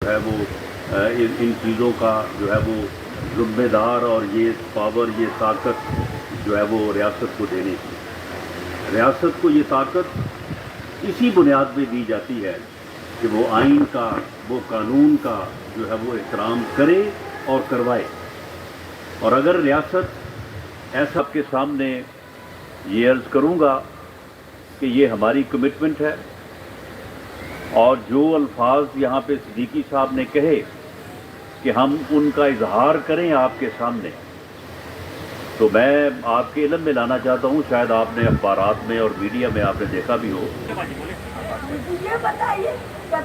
جو ہے وہ ان چیزوں کا جو ہے وہ ذمہ دار اور یہ پاور، یہ طاقت جو ہے وہ ریاست کو دینے کی. ریاست کو یہ طاقت اسی بنیاد پہ دی جاتی ہے کہ وہ آئین کا، وہ قانون کا جو ہے وہ احترام کرے اور کروائے. اور اگر ریاست ایسا آپ کے سامنے یہ عرض کروں گا کہ یہ ہماری کمٹمنٹ ہے، اور جو الفاظ یہاں پہ صدیقی صاحب نے کہے کہ ہم ان کا اظہار کریں آپ کے سامنے، تو میں آپ کے علم میں لانا چاہتا ہوں، شاید آپ نے اخبارات میں اور میڈیا میں آپ نے دیکھا بھی ہو. یہ بتائیے کہ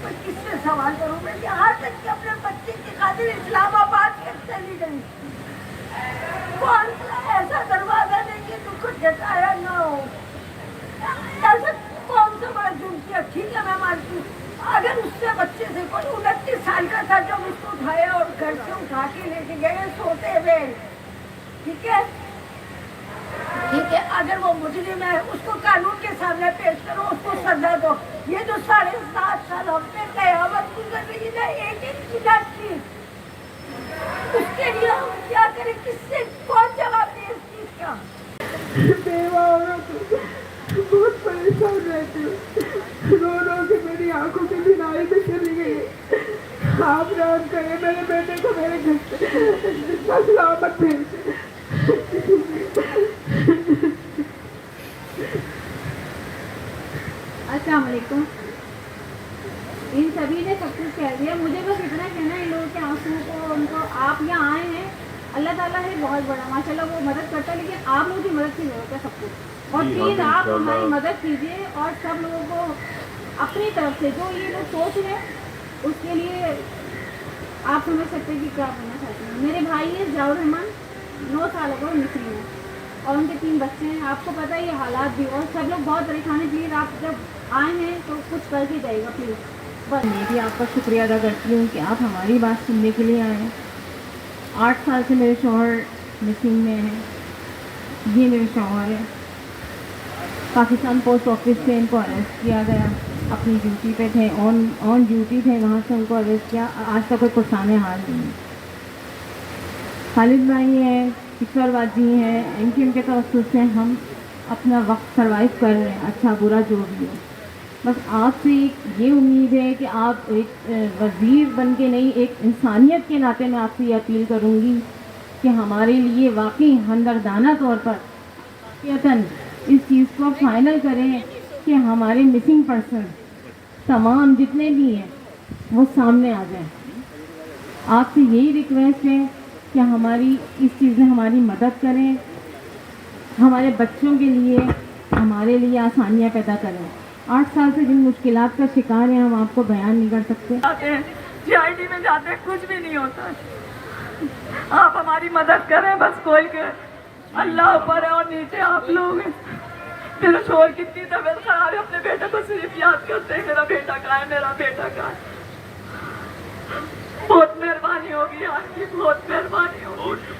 میں کس سے سوال کروں؟ میں یہاں تک کہ اپنے بچے کی خاطر اسلام آباد کے چلی گئی. کون سا ایسا دروازہ نہیں کہ تم کو جتایا نہ ہو؟ ایسا کون سا بڑا جرم کیا؟ ٹھیک ہے میں مانتی ہوں، اگر اس سے بچے سے کوئی 29 سال کا تھا جب اس کو اٹھایا اور گھر سے اٹھا کے لے کے گئے سوتے ہوئے، ٹھیک ہے، اگر وہ مجرم ہے اس کو قانون کے سامنے پیش کرو، اس کو سزا دو. یہ جو 7.5 سال ہم نے قیامت گزر رہی ہے نا ایک منٹ کی، اس کے لیے ہم کیا کریں؟ کس سے کون جواب دے اس چیز کا؟ بیوہ عورت بہت پریشان رہتی ہوں، رو رو کے میری آنکھوں کی بینائی میں چلی گئی. آپ رحم کریں، میرے بیٹے کو میرے گھر سے سلامت بھیجیں. السلام علیکم. ان سبھی نے سب کچھ کہہ دیا، مجھے بس اتنا کہنا ہے ان لوگوں کے آنسو کو، ان کو آپ یہاں آئے ہیں، اللہ تعالیٰ ہے بہت بڑا ماشاء اللہ، وہ مدد کرتا ہے، لیکن آپ لوگوں کی مدد کی ضرورت ہے سب کو. اور پلیز آپ ہماری مدد کیجیے، اور سب لوگوں کو اپنی طرف سے جو یہ لوگ سوچ رہے ہیں اس کے لیے آپ سمجھ سکتے ہیں کہ کیا کرنا چاہتے ہیں. میرے بھائی ہیں ضیاء الرحمان، 9 سالوں کو مسلم ہیں، اور ان کے 3 بچے ہیں. آپ کو پتہ ہے یہ حالات بھی، اور سب لوگ بہت پریشان ہیں. پلیز آپ جب آئے ہیں تو کچھ کر کے جائے گا پلیز. بس میں بھی آپ کا شکریہ ادا کرتی ہوں کہ آپ ہماری بات سننے کے لیے آئے ہیں. 8 سال سے میرے شوہر مسنگ میں ہیں. یہ میرے شوہر ہیں، پاکستان پوسٹ آفس سے ان کو اریسٹ کیا گیا، اپنی ڈیوٹی پہ تھے، آن ڈیوٹی تھے، وہاں سے ان کو اریسٹ کیا. آج تک کوئی پرسان حال نہیں. خالد بھائی ہیں، کشور واجی ہیں، ان کے توسط سے ہم اپنا وقت سروائیو کر رہے ہیں، اچھا برا جو بھی ہو. بس آپ سے یہ امید ہے کہ آپ ایک وزیر بن کے نہیں، ایک انسانیت کے ناطے میں آپ سے یہ اپیل کروں گی کہ ہمارے لیے واقعی ہمدردانہ طور پر واقعتاً اس چیز کو فائنل کریں کہ ہمارے مسنگ پرسن تمام جتنے بھی ہیں وہ سامنے آ جائیں. آپ سے یہی ریکویسٹ ہے کہ ہماری اس چیز میں ہماری مدد کریں، ہمارے بچوں کے لیے، ہمارے لیے آسانیاں پیدا کریں. 8 سال سے جن مشکلات کا شکار ہیں ہم آپ کو بیان نہیں کر سکتے. CID میں جاتے ہیں کچھ بھی نہیں ہوتا. آپ ہماری مدد کریں بس کھول کے. اللہ اوپر ہے اور نیچے آپ لوگ ہیں. میرا شوہر کتنی طبیعت خراب ہے، اپنے بیٹے کو صرف یاد کرتے ہیں میرا بیٹا کہاں ہے، میرا بیٹا کہاں ہے. بہت مہربانی ہوگی آپ کی، بہت مہربانی ہوگی.